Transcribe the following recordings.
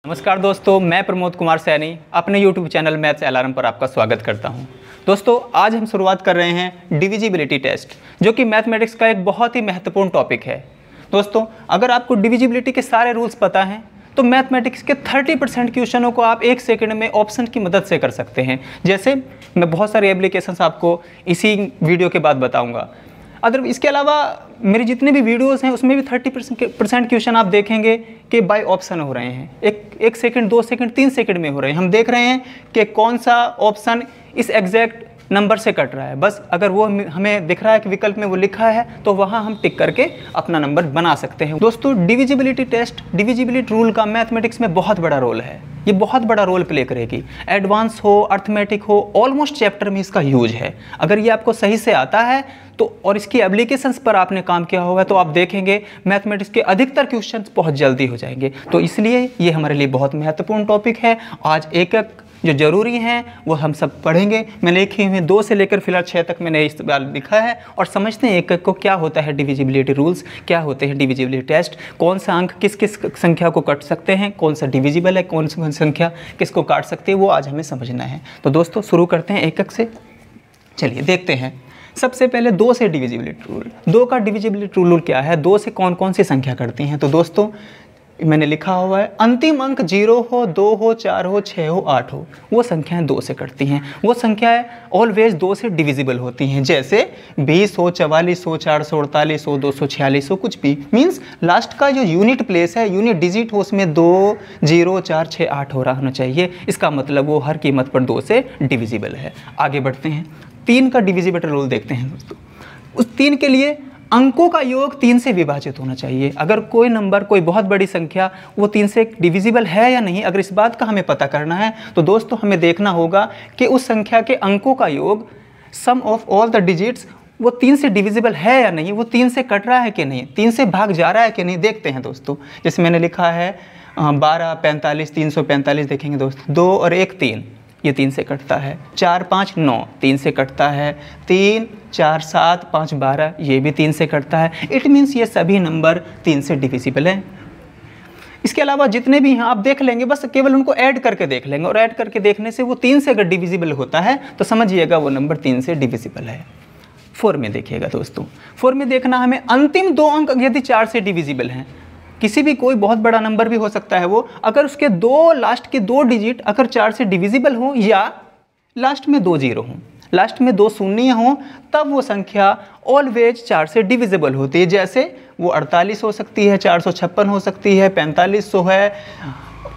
नमस्कार दोस्तों, मैं प्रमोद कुमार सैनी अपने YouTube चैनल मैथ्स अलार्म पर आपका स्वागत करता हूं। दोस्तों, आज हम शुरुआत कर रहे हैं डिविजिबिलिटी टेस्ट, जो कि मैथमेटिक्स का एक बहुत ही महत्वपूर्ण टॉपिक है। दोस्तों, अगर आपको डिविजिबिलिटी के सारे रूल्स पता हैं तो मैथमेटिक्स के 30% क्वेश्चनों को आप 1 सेकंड में ऑप्शन की मदद से कर सकते हैं। जैसे मैं बहुत सारे एप्लीकेशंस आपको इसी वीडियो के बाद बताऊँगा। अदर इसके अलावा मेरे जितने भी वीडियोस हैं उसमें भी 30% क्वेश्चन आप देखेंगे कि बाय ऑप्शन हो रहे हैं। एक सेकंड, 2 सेकंड, 3 सेकंड में हो रहे हैं। हम देख रहे हैं कि कौन सा ऑप्शन इस एग्जैक्ट नंबर से कट रहा है। बस अगर वो हमें दिख रहा है कि विकल्प में वो लिखा है तो वहाँ हम टिक करके अपना नंबर बना सकते हैं। दोस्तों, डिविजिबिलिटी टेस्ट, डिविजिबिलिटी रूल का मैथमेटिक्स में बहुत बड़ा रोल है। ये बहुत बड़ा रोल प्ले करेगी। एडवांस हो, अर्थमेटिक हो, ऑलमोस्ट चैप्टर में इसका यूज है। अगर ये आपको सही से आता है तो और इसकी एप्लीकेशंस पर आपने काम किया होगा तो आप देखेंगे मैथमेटिक्स के अधिकतर क्वेश्चंस बहुत जल्दी हो जाएंगे। तो इसलिए ये हमारे लिए बहुत महत्वपूर्ण टॉपिक है। आज एक जो ज़रूरी हैं वो हम सब पढ़ेंगे। मैंने लिखे हुए 2 से लेकर फिलहाल 6 तक मैंने इस बार लिखा है और समझते हैं एक को क्या होता है डिविजिबिलिटी रूल्स, क्या होते हैं डिविजिबिलिटी टेस्ट, कौन सा अंक किस किस संख्या को काट सकते हैं, कौन सा डिविजिबल है, कौन सी संख्या किसको काट सकती है, वो आज हमें समझना है। तो दोस्तों, शुरू करते हैं एक से। चलिए देखते हैं। सबसे पहले 2 से डिविजिबिलिटी रूल। 2 का डिविजिबिलिटी रूल क्या है, 2 से कौन कौन सी संख्या करती हैं। तो दोस्तों, मैंने लिखा हुआ है अंतिम अंक 0 हो, 2 हो, 4 हो, 6 हो, 8 हो, वो संख्याएं 2 से कटती हैं। वो संख्याएं ऑलवेज 2 से डिविजिबल होती हैं। जैसे 20 हो, 44 हो, 448 हो, 246 हो, कुछ भी। मीन्स लास्ट का जो यूनिट प्लेस है, यूनिट डिजिट हो, उसमें 2, 0, 4, 6, 8 हो रहा होना चाहिए। इसका मतलब वो हर कीमत पर 2 से डिविजिबल है। आगे बढ़ते हैं। 3 का डिविजिबिलिटी रूल देखते हैं दोस्तों। उस 3 के लिए अंकों का योग 3 से विभाजित होना चाहिए। अगर कोई नंबर, कोई बहुत बड़ी संख्या वो 3 से डिविजिबल है या नहीं, अगर इस बात का हमें पता करना है तो दोस्तों हमें देखना होगा कि उस संख्या के अंकों का योग, सम ऑफ ऑल द डिजिट्स, वो 3 से डिविजिबल है या नहीं, वो 3 से कट रहा है कि नहीं, 3 से भाग जा रहा है कि नहीं, देखते हैं दोस्तों। जैसे मैंने लिखा है 12, 45, 345 देखेंगे दोस्तों। 2 और 1 3, ये 3 से कटता है। 4, 5, 9, 3 से कटता है। 3, 4, 7, 5, 12, ये भी 3 से कटता है। इट मीन्स ये सभी नंबर 3 से डिविजिबल हैं। इसके अलावा जितने भी हैं आप देख लेंगे, बस केवल उनको ऐड करके देख लेंगे और ऐड करके देखने से वो 3 से अगर डिविजिबल होता है तो समझिएगा वो नंबर 3 से डिविजिबल है। 4 में देखिएगा दोस्तों। 4 में देखना हमें अंतिम 2 अंक यदि 4 से डिविजिबल हैं, किसी भी कोई बहुत बड़ा नंबर भी हो सकता है वो, अगर उसके लास्ट के 2 डिजिट अगर 4 से डिविजिबल हो या लास्ट में 2 0 हों, लास्ट में 2 शून्य हों, तब वो संख्या ऑलवेज 4 से डिविजिबल होती है। जैसे वो 48 हो सकती है, 456 हो सकती है, 4500 है,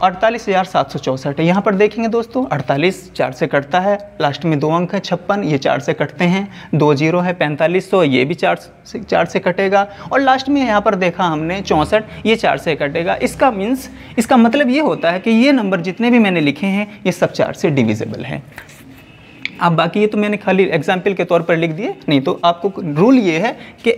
48,764 है। यहाँ पर देखेंगे दोस्तों, 48 4 से कटता है, लास्ट में 2 अंक है, 56, ये 4 से कटते हैं, 2 0 है, 4500, ये भी 4 से कटेगा, और लास्ट में यहाँ पर देखा हमने 64, ये 4 से कटेगा। इसका मतलब ये होता है कि ये नंबर जितने भी मैंने लिखे हैं ये सब 4 से डिविजिबल हैं। अब बाकी ये तो मैंने खाली एग्जाम्पल के तौर पर लिख दिए, नहीं तो आपको रूल ये है कि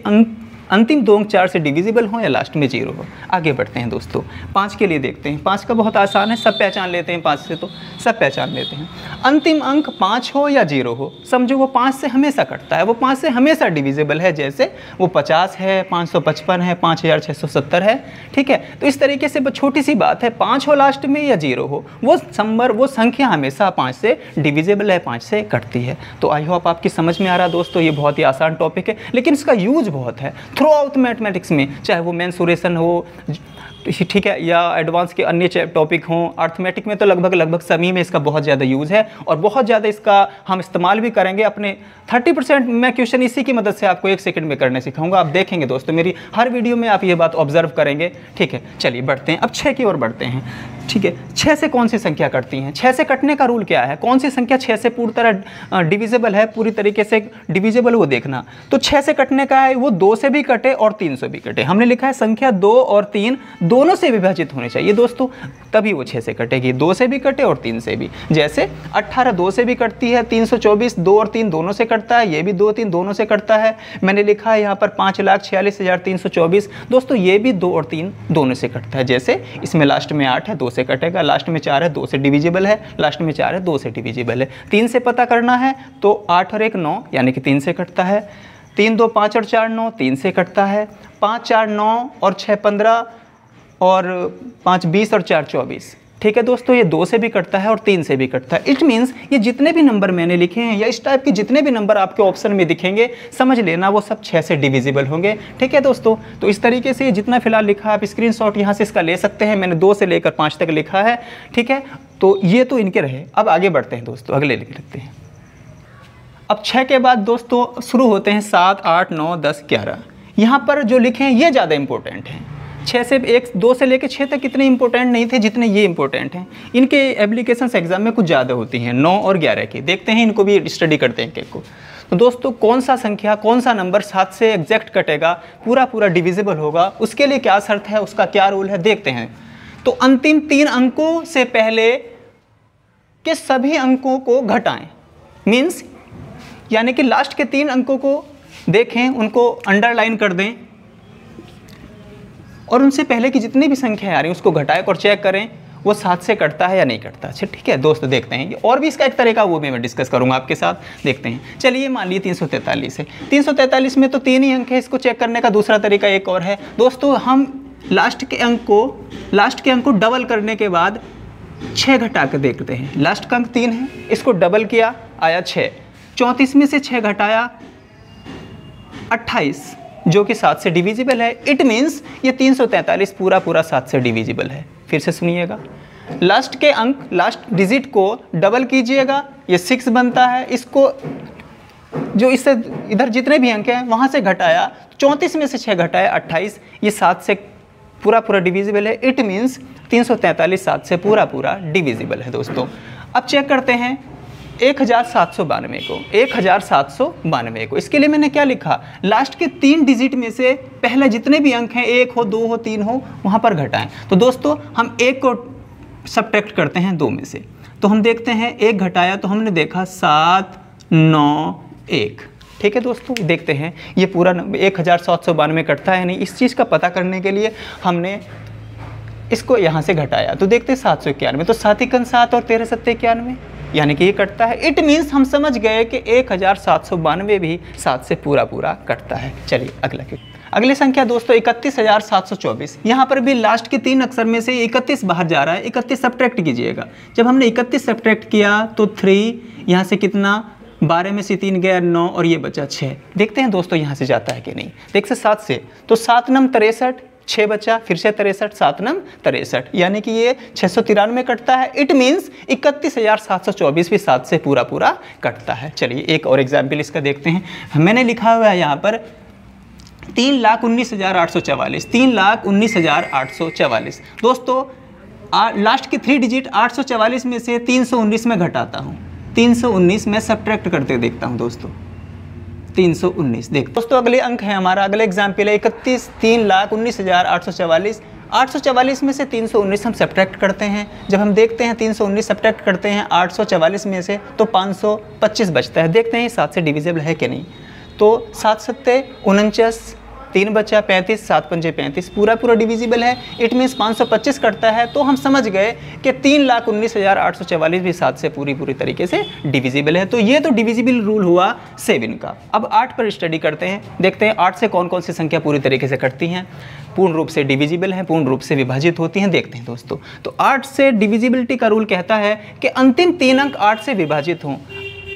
अंतिम 2 अंक 4 से डिविजिबल हो या लास्ट में 0 हो। आगे बढ़ते हैं दोस्तों। 5 के लिए देखते हैं। 5 का बहुत आसान है, सब पहचान लेते हैं। 5 से तो सब पहचान लेते हैं। अंतिम अंक 5 हो या 0 हो, समझो वो 5 से हमेशा कटता है, वो 5 से हमेशा डिविजिबल है। जैसे वो 50 है, 555 है, 5670 है, ठीक है। तो इस तरीके से छोटी सी बात है, 5 हो लास्ट में या 0 हो, वो संख्या हमेशा 5 से डिविजिबल है, 5 से कटती है। तो आई होप आपकी समझ में आ रहा दोस्तों। ये बहुत ही आसान टॉपिक है लेकिन इसका यूज बहुत है थ्रू आउट मैथमेटिक्स में, चाहे वो मेंसुरेशन हो, ठीक है, या एडवांस के अन्य टॉपिक हों। अर्थमेटिक में तो लगभग सभी में इसका बहुत ज़्यादा यूज़ है और बहुत ज़्यादा इसका हम इस्तेमाल भी करेंगे। अपने 30% मैं क्वेश्चन इसी की मदद से आपको 1 सेकंड में करने सिखाऊंगा। आप देखेंगे दोस्तों, मेरी हर वीडियो में आप ये बात ऑब्जर्व करेंगे, ठीक है। चलिए बढ़ते हैं, अब 6 की ओर बढ़ते हैं, ठीक है। 6 से कौन सी संख्या कटती हैं, 6 से कटने का रूल क्या है, कौन सी संख्या 6 से पूरी तरह डिविजिबल है, पूरी तरीके से डिविजिबल, वो देखना। तो 6 से कटने का है वो 2 से भी कटे और 3 से भी कटे। हमने लिखा है संख्या 2 और 3 दोनों से विभाजित होनी चाहिए दोस्तों, तभी वो 6 से कटेगी। 2 से भी कटे और 3 से भी। जैसे 18 2 से भी कटती है, 324 2 और 3 दोनों से कटता है, ये भी 2 3 दोनों से कटता है। मैंने लिखा है यहाँ पर 5,46,324 दोस्तों, ये भी 2 और 3 दोनों से कटता है। जैसे इसमें लास्ट में 8 है, 2 से कटेगा, लास्ट में 4 है, 2 से डिविजिबल है, लास्ट में 4 है, 2 से डिविजिबल है। 3 से पता करना है तो 8 और 1 9 यानी कि 3 से कटता है। 3 2 5 और 4 9 3 से कटता है। 5 4 9 और 6 15 और 5 20 और 4 24, ठीक है दोस्तों, ये 2 से भी कटता है और 3 से भी कटता है। इट मीन्स ये जितने भी नंबर मैंने लिखे हैं या इस टाइप के जितने भी नंबर आपके ऑप्शन में दिखेंगे, समझ लेना वो सब 6 से डिविजिबल होंगे। ठीक है दोस्तों, तो इस तरीके से जितना फिलहाल लिखा आप स्क्रीनशॉट यहाँ से इसका ले सकते हैं। मैंने 2 से लेकर 5 तक लिखा है। ठीक है, तो ये तो इनके रहे। अब आगे बढ़ते हैं दोस्तों, अगले लिख लेते हैं। अब 6 के बाद दोस्तों शुरू होते हैं 7, 8, 9, 10, 11। यहाँ पर जो लिखे हैं ये ज़्यादा इंपॉर्टेंट हैं। 6 से 2 से लेकर 6 तक इतने इंपॉर्टेंट नहीं थे जितने ये इंपॉर्टेंट हैं। इनके एप्लीकेशंस एग्जाम में कुछ ज़्यादा होती हैं, 9 और 11 की। देखते हैं, इनको भी स्टडी करते हैं एक को। तो दोस्तों कौन सा संख्या, कौन सा नंबर 7 से एग्जैक्ट कटेगा, पूरा पूरा डिविजिबल होगा, उसके लिए क्या शर्त है, उसका क्या रूल है, देखते हैं। तो अंतिम 3 अंकों से पहले के सभी अंकों को घटाएं। मीन्स यानी कि लास्ट के 3 अंकों को देखें, उनको अंडरलाइन कर दें और उनसे पहले की जितनी भी संख्या आ रही है उसको घटाएं और चेक करें वो 7 से कटता है या नहीं कटता। अच्छा ठीक है दोस्तों, देखते हैं। और भी इसका एक तरीका वो भी मैं डिस्कस करूंगा आपके साथ, देखते हैं। चलिए मान लीजिए 343 है। 343 में तो 3 ही अंक है, इसको चेक करने का दूसरा तरीका एक और है दोस्तों। हम लास्ट के अंक को डबल करने के बाद 6 घटा कर देखते हैं। लास्ट का अंक 3 है, इसको डबल किया, आया 6। 34 में से 6 घटाया 28, जो कि 7 से डिविजिबल है। इट मीन्स ये 343 पूरा पूरा 7 से डिविजिबल है। फिर से सुनिएगा, लास्ट के अंक, लास्ट डिजिट को डबल कीजिएगा, ये 6 बनता है। इसको जो इससे इधर जितने भी अंक हैं वहाँ से घटाया, 34 में से 6 घटाया 28, ये 7 से पूरा पूरा डिविजिबल है। इट मीन्स 343 7 से पूरा पूरा डिविजिबल है दोस्तों। अब चेक करते हैं 1792 को, 1792 को। इसके लिए मैंने क्या लिखा, लास्ट के 3 डिजिट में से पहले जितने भी अंक हैं, 1 हो, 2 हो, 3 हो, वहाँ पर घटाएं। तो दोस्तों हम 1 को सब्ट्रैक्ट करते हैं 2 में से, तो हम देखते हैं 1 घटाया तो हमने देखा 7, 9, 1। ठीक है दोस्तों, देखते हैं ये पूरा 1792 कटता है नहीं। इस चीज़ का पता करने के लिए हमने इसको यहाँ से घटाया, तो देखते 791, तो 7 × 7 और 13 × 7 91, यानी कि ये कटता है। इट मीन्स हम समझ गए कि 1792 भी 7 से पूरा पूरा कटता है। चलिए अगली संख्या दोस्तों 31724। यहाँ पर भी लास्ट के 3 अक्षर में से 31 बाहर जा रहा है, 31 सब्ट्रैक्ट कीजिएगा। जब हमने 31 सब्ट्रैक्ट किया तो 3, यहाँ से कितना, 12 में से 3 गया 9 और ये बचा 6। देखते हैं दोस्तों यहाँ से जाता है कि नहीं। देख से 7 से, तो 7 9 63, 6 बचा, फिर से 63, 7 9 63, यानी कि ये 693 कटता है। इट मीन्स 31724 भी 7 से पूरा पूरा कटता है। चलिए एक और एग्जाम्पल इसका देखते हैं। मैंने लिखा हुआ है यहाँ पर 3,19,844, 3,19,844। दोस्तों लास्ट के 3 डिजिट 844 में से 319 में घटाता हूँ, 319 में सब्ट्रैक्ट करते देखता हूँ दोस्तों, 319। देख दोस्तों अगले अंक है हमारा, अगले एग्जाम्पल है 31, 3,19,844। 844 में से 319 हम सब्ट्रैक्ट करते हैं। जब हम देखते हैं 319 सब्ट्रैक्ट करते हैं 844 में से, तो 525 बचता है। देखते हैं 7 से डिविजिबल है कि नहीं। तो 7 7 49, 3 बचा 35, 7 5 35, पूरा पूरा डिविजिबल है। इट मीन्स 525 कटता है। तो हम समझ गए कि 3,19,844 भी 7 से पूरी पूरी तरीके से डिविजिबल है। तो ये तो डिविजिबल रूल हुआ 7 का। अब 8 पर स्टडी करते हैं, देखते हैं 8 से कौन कौन सी संख्या पूरी तरीके से कटती हैं, पूर्ण रूप से डिविजिबल हैं, पूर्ण रूप से विभाजित होती हैं। देखते हैं दोस्तों, तो 8 से डिविजिबिलिटी का रूल कहता है कि अंतिम 3 अंक 8 से विभाजित हों,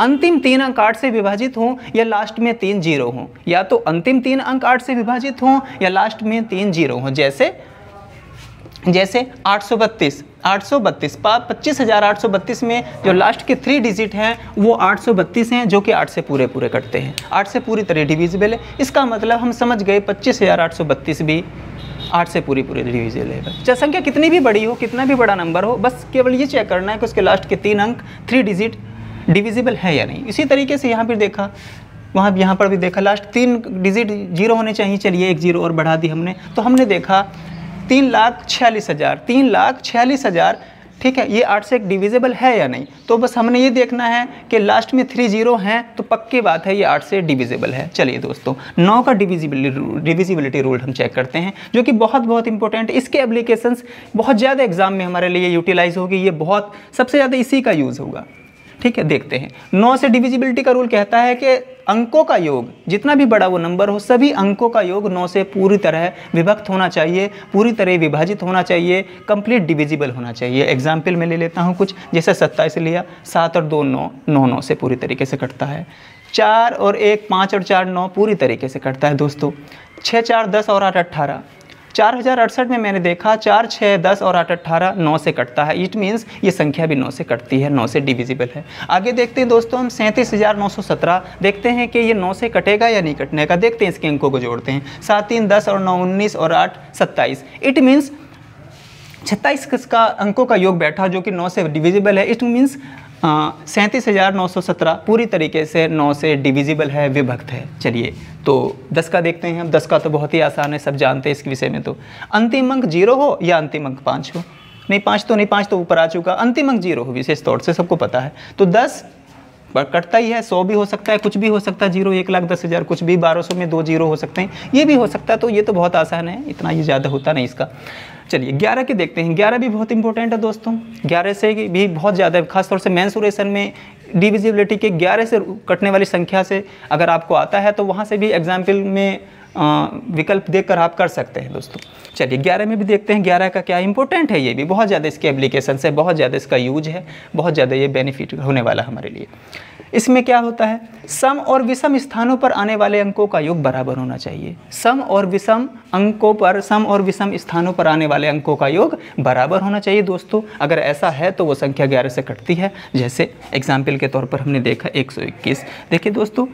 अंतिम 3 अंक 8 से विभाजित हों या लास्ट में 3 जीरो हों, या तो अंतिम 3 अंक 8 से विभाजित हों या लास्ट में 3 जीरो हों। जैसे 832 25,832 में जो लास्ट के 3 डिजिट हैं वो 832 हैं, जो कि 8 से पूरे पूरे कटते हैं, 8 से पूरी तरह डिविजिबल है। इसका मतलब हम समझ गए 25,832 भी 8 से पूरी पूरी डिविजिबल है। चाहे संख्या कितनी भी बड़ी हो, कितना भी बड़ा नंबर हो, बस केवल ये चेक करना है कि उसके लास्ट के 3 अंक 3 डिजिट डिविजिबल है या नहीं। इसी तरीके से यहाँ पर देखा, यहाँ पर भी देखा, लास्ट 3 डिजिट जीरो होने चाहिए। चलिए 1 जीरो और बढ़ा दी हमने, तो हमने देखा 3,46,000, ठीक है। ये 8 से डिविजिबल है या नहीं, तो बस हमने ये देखना है कि लास्ट में 3 जीरो हैं, तो पक्की बात है ये 8 से डिविजिबल है। चलिए दोस्तों 9 का डिविजिबिलिटी रूल हम चेक करते हैं, जो कि बहुत इंपॉर्टेंट। इसके एप्लीकेशंस बहुत ज़्यादा एग्जाम में हमारे लिए यूटिलाइज होगी, ये सबसे ज़्यादा इसी का यूज़ होगा, ठीक है। देखते हैं 9 से डिविजिबिलिटी का रूल कहता है कि अंकों का योग, जितना भी बड़ा वो नंबर हो, सभी अंकों का योग 9 से पूरी तरह विभक्त होना चाहिए, पूरी तरह विभाजित होना चाहिए, कंप्लीट डिविजिबल होना चाहिए। एग्जाम्पल मैं ले लेता हूँ कुछ, जैसे 27 लिया, 7 और 2 9, 9 9 से पूरी तरीके से कटता है। 4 और 1 5 और 4 9 पूरी तरीके से कटता है दोस्तों। 6 4 10 और 8 18, 4068 में मैंने देखा 4 6 10 और 8 18 9 से कटता है। इट मीन्स ये संख्या भी 9 से कटती है, 9 से डिविजिबल है। आगे देखते हैं दोस्तों हम 37,917, देखते हैं कि ये 9 से कटेगा या नहीं कटने का। देखते हैं इसके अंकों को जोड़ते हैं। 7 3 10 और 9 19 और 8 27। इट मीन्स 26 का अंकों का योग बैठा जो कि 9 से डिविजिबल है। इट मीन्स 37,917 पूरी तरीके से 9 से डिविजिबल है, विभक्त है। चलिए तो 10 का देखते हैं हम। 10 का तो बहुत ही आसान है, सब जानते हैं इसके विषय में। तो अंतिम अंक 0 हो या अंतिम अंक 5 हो, नहीं 5 तो नहीं, 5 तो ऊपर आ चुका, अंतिम अंक 0 हो विशेष तौर से, सबको पता है। तो 10 कटता ही है, 100 भी हो सकता है, कुछ भी हो सकता है, 0 1,10,000 कुछ भी, 1200 में 2 0 हो सकते हैं, ये भी हो सकता है। तो ये तो बहुत आसान है, इतना ये ज़्यादा होता नहीं इसका। चलिए 11 के देखते हैं। 11 भी बहुत इंपॉर्टेंट है दोस्तों, 11 से भी बहुत ज़्यादा, खासतौर से मेंसुरेशन में डिविजिबिलिटी के 11 से कटने वाली संख्या से अगर आपको आता है तो वहाँ से भी एग्जाम्पल में विकल्प देखकर आप कर सकते हैं दोस्तों। चलिए 11 में भी देखते हैं 11 का क्या इंपॉर्टेंट है। ये भी बहुत ज़्यादा इसके एप्लीकेशन है, बहुत ज़्यादा इसका यूज है, बहुत ज़्यादा ये बेनिफिट होने वाला हमारे लिए। इसमें क्या होता है, सम और विषम स्थानों पर आने वाले अंकों का योग बराबर होना चाहिए। सम और विषम अंकों पर, सम और विषम स्थानों पर आने वाले अंकों का योग बराबर होना चाहिए दोस्तों। अगर ऐसा है तो वो संख्या 11 से कटती है। जैसे एग्जाम्पल के तौर पर हमने देखा 121। देखिए दोस्तों,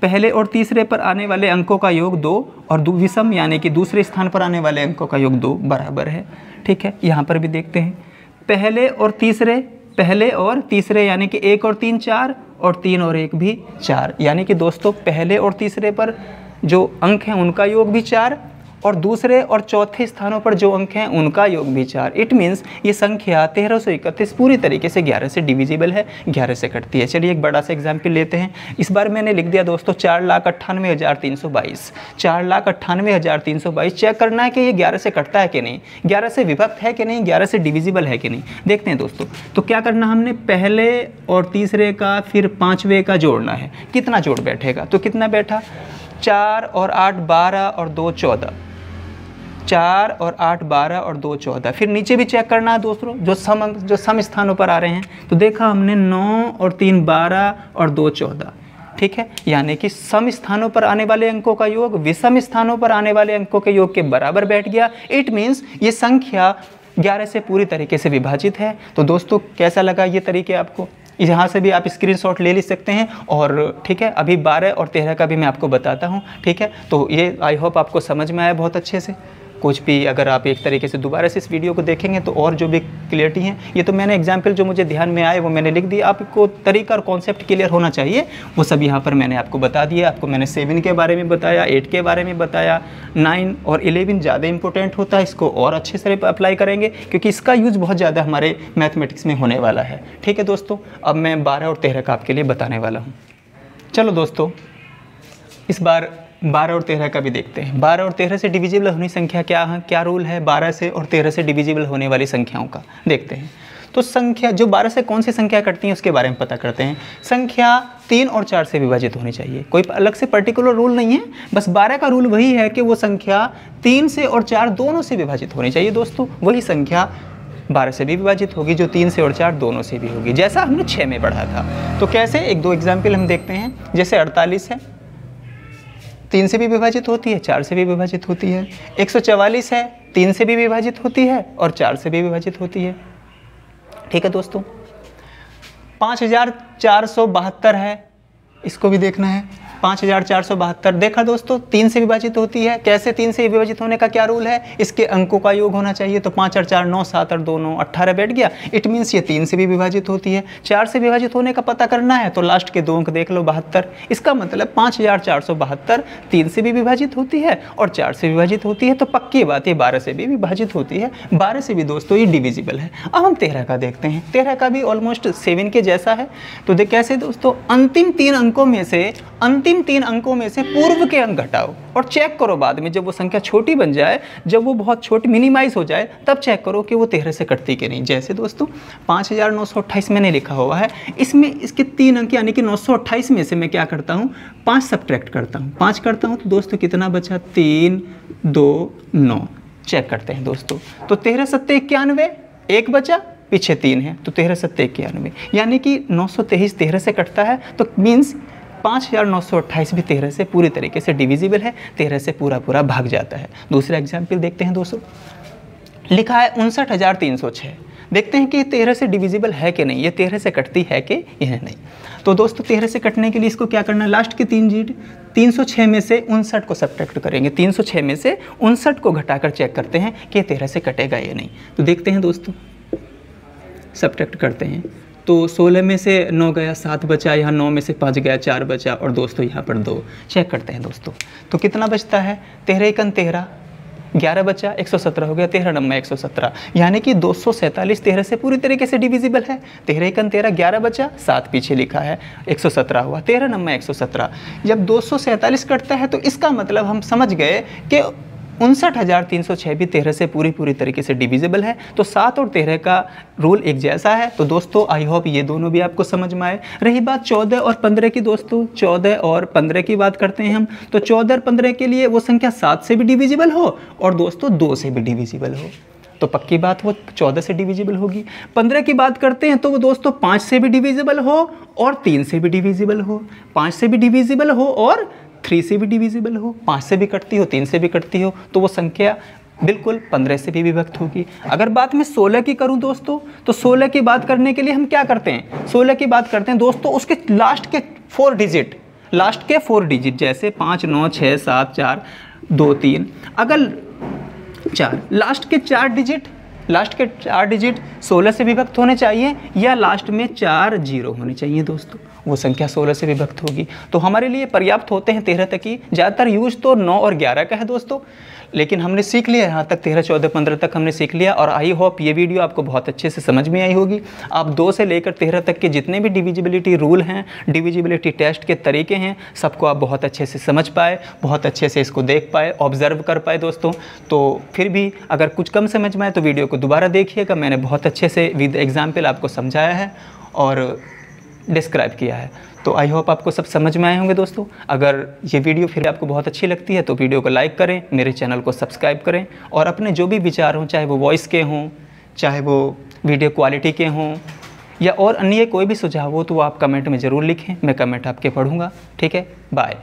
पहले और तीसरे पर आने वाले अंकों का योग 2 और विषम यानी कि दूसरे स्थान पर आने वाले अंकों का योग 2 बराबर है। ठीक है, यहाँ पर भी देखते हैं पहले और तीसरे यानी कि 1 और 3 4 और 3 और 1 भी 4, यानी कि दोस्तों पहले और तीसरे पर जो अंक हैं उनका योग भी 4 और दूसरे और चौथे स्थानों पर जो अंक हैं उनका योग भी 4। इट मीन्स ये संख्या 1331 पूरी तरीके से 11 से डिविजिबल है, 11 से कटती है। चलिए एक बड़ा सा एग्जाम्पल लेते हैं। इस बार मैंने लिख दिया दोस्तों 4,98,322, 4,98,322। चेक करना है कि ये 11 से कटता है कि नहीं, 11 से विभक्त है कि नहीं, 11 से डिविजिबल है कि नहीं। देखते हैं दोस्तों, तो क्या करना, हमने पहले और तीसरे का फिर पाँचवें का जोड़ना है। कितना जोड़ बैठेगा, तो कितना बैठा, 4 और 8 12 और 2 14, 4 और 8 12 और 2 14। फिर नीचे भी चेक करना है दोस्तों, जो सम स्थानों पर आ रहे हैं। तो देखा हमने 9 और 3 12 और 2 14। ठीक है, यानी कि सम स्थानों पर आने वाले अंकों का योग विषम स्थानों पर आने वाले अंकों के योग के बराबर बैठ गया। इट मीन्स ये संख्या 11 से पूरी तरीके से विभाजित है। तो दोस्तों कैसा लगा ये तरीके आपको, यहाँ से भी आप स्क्रीनशॉट ले सकते हैं। और ठीक है, अभी 12 और 13 का भी मैं आपको बताता हूँ। ठीक है, तो ये आई होप आपको समझ में आया बहुत अच्छे से। कुछ भी अगर आप एक तरीके से दोबारा से इस वीडियो को देखेंगे तो और जो भी क्लियरिटी है, ये तो मैंने एग्जाम्पल जो मुझे ध्यान में आए वो मैंने लिख दिया। आपको तरीका और कॉन्सेप्ट क्लियर होना चाहिए, वो सब यहाँ पर मैंने आपको बता दिया। आपको मैंने 7 के बारे में बताया, 8 के बारे में बताया, 9 और 11 ज़्यादा इंपॉर्टेंट होता है, इसको और अच्छे से अप्लाई करेंगे क्योंकि इसका यूज़ बहुत ज़्यादा हमारे मैथमेटिक्स में होने वाला है। ठीक है दोस्तों, अब मैं 12 और 13 का आपके लिए बताने वाला हूँ। चलो दोस्तों, इस बार 12 और 13 का भी देखते हैं। 12 और 13 से डिविजिबल होने संख्या क्या रूल है 12 से और 13 से डिविजिबल होने वाली संख्याओं का देखते हैं। तो संख्या जो 12 से कौन सी संख्या कटती है उसके बारे में पता करते हैं। संख्या 3 और 4 से विभाजित होनी चाहिए, कोई अलग से पर्टिकुलर रूल नहीं है, बस 12 का रूल वही है कि वो संख्या 3 से और 4 दोनों से विभाजित होनी चाहिए दोस्तों। वही संख्या 12 से भी विभाजित होगी जो 3 से और 4 दोनों से भी होगी, जैसा हमने 6 में पढ़ा था। तो कैसे, एक दो एग्जाम्पल हम देखते हैं। जैसे 48 है, 3 से भी विभाजित होती है, 4 से भी विभाजित होती है। 144 है, 3 से भी विभाजित होती है और 4 से भी विभाजित होती है। ठीक है दोस्तों, 5472 है, इसको भी देखना है। 5472 देखा दोस्तों, 3 से विभाजित होती है। कैसे 3 से विभाजित होने का क्या रूल है, इसके अंकों का योग होना चाहिए। तो 5 और 4 9, 7 और 2 9 18 बैठ गया। इट मीन्स ये 3 से भी विभाजित होती है। 4 से विभाजित होने का पता करना है तो लास्ट के 2 अंक देख लो 72। इसका मतलब 5472 3 से भी विभाजित होती है और 4 से विभाजित होती है। तो पक्की बात है 12 से भी विभाजित होती है, 12 से भी दोस्तों ये डिविजिबल है। अब हम 13 का देखते हैं। 13 का भी ऑलमोस्ट 7 के जैसा है। तो कैसे दोस्तों, अंतिम 3 अंकों में से अंतिम अंतिम 3 अंकों में से पूर्व के अंक घटाओ और चेक करो बाद में, जब वो संख्या छोटी बन जाए, जब वो बहुत छोटी मिनिमाइज हो जाए, तब चेक करो कि वो 13 से कटती कि नहीं। जैसे दोस्तों 5928 मैंने लिखा हुआ है, इसमें इसके 3 अंक यानी कि 928 में से मैं क्या करता हूँ, 5 सब्ट्रैक्ट करता हूँ। 5 करता हूँ तो दोस्तों कितना बचा, 3 2 9। चेक करते हैं दोस्तों, तो 13 सत्ते 91, 1 बचा, पीछे 3 है, तो 13 सत्ते 91, यानी कि 923 13 से कटता है, तो मीन्स 5928 भी 13 से पूरी तरीके से डिविजिबल है, 13 से पूरा पूरा भाग जाता है। दूसरा एग्जाम्पल देखते हैं दोस्तों, लिखा है 59306। देखते हैं कि 13 से डिविजिबल है कि नहीं, ये 13 से कटती है कि यह नहीं। तो दोस्तों 13 से कटने के लिए इसको क्या करना है, लास्ट के 3 डिजिट 306 में से 59 को सब्ट्रैक्ट करेंगे। 306 में से 59 को घटाकर चेक करते हैं कि 13 से कटेगा या नहीं। तो देखते हैं दोस्तों, सब्ट्रैक्ट करते हैं, तो 16 में से 9 गया, 7 बचा, यहाँ 9 में से 5 गया, 4 बचा, और दोस्तों यहाँ पर 2। चेक करते हैं दोस्तों, तो कितना बचता है, 13 एकन 13, 11 बचा, 117 हो गया, 13 नम्मा 117, यानी कि 247 13 से पूरी तरीके से डिविजिबल है। 13 एकन 13, 11 बचा, 7 पीछे लिखा है, 117 हुआ, 13 नम्मा 117। जब 247 कटता है तो इसका मतलब हम समझ गए कि 59306 भी 13 से पूरी तरीके से डिविजिबल है। तो 7 और 13 का रूल एक जैसा है। तो दोस्तों आई होप ये दोनों भी आपको समझ में आए। रही बात 14 और 15 की, दोस्तों 14 और 15 की बात करते हैं हम, तो 14 और 15 के लिए वो संख्या 7 से भी डिविजिबल हो और दोस्तों 2 से भी डिविजिबल हो, तो पक्की बात वो 14 से डिविजिबल होगी। 15 की बात करते हैं तो वो दोस्तों 5 से भी डिविजिबल हो और 3 से भी डिविजिबल हो, 5 से भी डिविजिबल हो और 3 से भी डिविजिबल हो, 5 से भी कटती हो, 3 से भी कटती हो, तो वो संख्या बिल्कुल 15 से भी विभक्त होगी। अगर बात मैं 16 की करूं दोस्तों, तो 16 की बात करने के लिए हम क्या करते हैं, 16 की बात करते हैं दोस्तों उसके लास्ट के 4 डिजिट, जैसे 5 9 6 7 4 2 3, अगर 4 लास्ट के 4 डिजिट 16 से विभक्त होने चाहिए या लास्ट में 4 0 होने चाहिए दोस्तों, वो संख्या 16 से विभक्त होगी। तो हमारे लिए पर्याप्त होते हैं 13 तक ही। ज़्यादातर यूज तो 9 और 11 का है दोस्तों, लेकिन हमने सीख लिया यहाँ तक, 13 14 15 तक हमने सीख लिया। और आई होप ये वीडियो आपको बहुत अच्छे से समझ में आई होगी। आप 2 से लेकर 13 तक के जितने भी डिविजिबिलिटी रूल हैं, डिविजिबिलिटी टेस्ट के तरीके हैं, सबको आप बहुत अच्छे से समझ पाए, बहुत अच्छे से इसको देख पाए, ऑब्जर्व कर पाए दोस्तों। तो फिर भी अगर कुछ कम समझ में आए तो वीडियो को दोबारा देखिएगा, मैंने बहुत अच्छे से विद एग्जाम्पल आपको समझाया है और डिस्क्राइब किया है। तो आई होप आपको सब समझ में आए होंगे दोस्तों। अगर ये वीडियो फिर आपको बहुत अच्छी लगती है तो वीडियो को लाइक करें, मेरे चैनल को सब्सक्राइब करें और अपने जो भी विचार हों, चाहे वो वॉइस के हों, चाहे वो वीडियो क्वालिटी के हों या और अन्य कोई भी सुझाव हो, तो वो आप कमेंट में ज़रूर लिखें, मैं कमेंट आपके पढ़ूँगा। ठीक है, बाय।